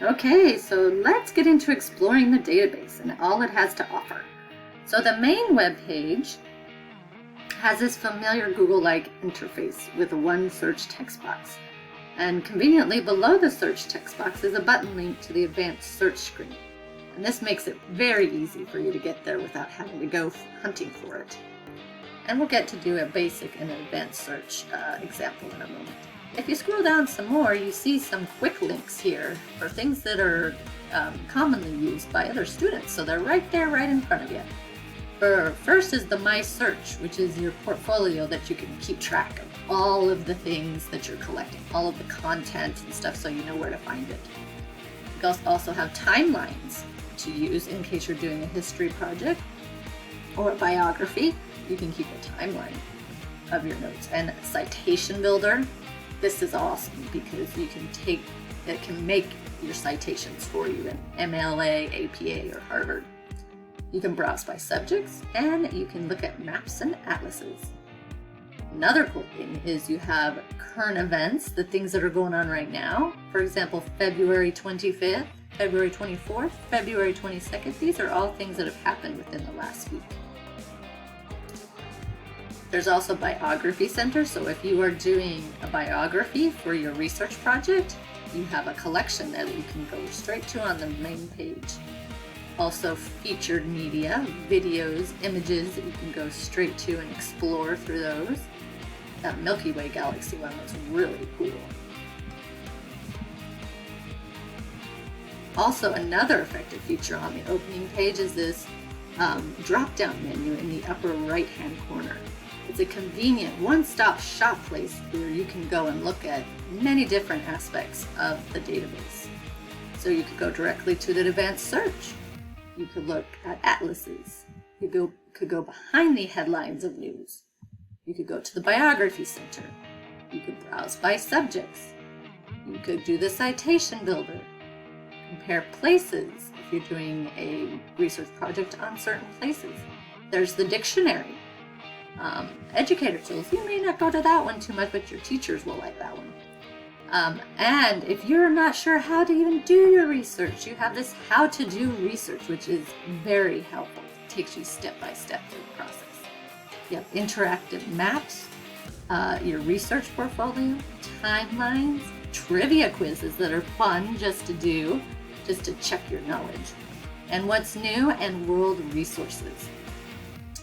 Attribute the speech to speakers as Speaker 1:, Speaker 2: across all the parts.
Speaker 1: Okay, so let's get into exploring the database and all it has to offer. So the main web page has this familiar Google-like interface with one search text box. And conveniently below the search text box is a button link to the advanced search screen. And this makes it very easy for you to get there without having to go hunting for it. And we'll get to do a basic and advanced search example in a moment. If you scroll down some more, you see some quick links here for things that are commonly used by other students. So they're right there, right in front of you. First is the My Search, which is your portfolio that you can keep track of all of the things that you're collecting, all of the content and stuff, so you know where to find it. You also have timelines to use in case you're doing a history project or a biography. You can keep a timeline of your notes. And Citation Builder, this is awesome because it can make your citations for you in MLA, APA, or Harvard. You can browse by subjects, and you can look at maps and atlases. Another cool thing is you have current events, the things that are going on right now. For example, February 25th, February 24th, February 22nd. These are all things that have happened within the last week. There's also Biography Center, so if you are doing a biography for your research project, you have a collection there that you can go straight to on the main page. Also featured media, videos, images that you can go straight to and explore through those. That Milky Way galaxy one was really cool. Also, another effective feature on the opening page is this drop-down menu in the upper right-hand corner. It's a convenient one-stop shop place where you can go and look at many different aspects of the database. So you could go directly to the advanced search. You could look at atlases. You could go behind the headlines of news. You could go to the Biography Center. You could browse by subjects. You could do the Citation Builder. Compare places if you're doing a research project on certain places. There's the dictionary. Educator Tools, you may not go to that one too much, but your teachers will like that one. And if you're not sure how to even do your research, you have this How to Do Research, which is very helpful. It takes you step by step through the process. You have interactive maps, your research portfolio, timelines, trivia quizzes that are fun just to check your knowledge, and what's new, and world resources.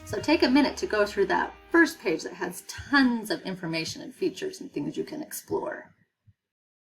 Speaker 1: So take a minute to go through that first page that has tons of information and features and things you can explore.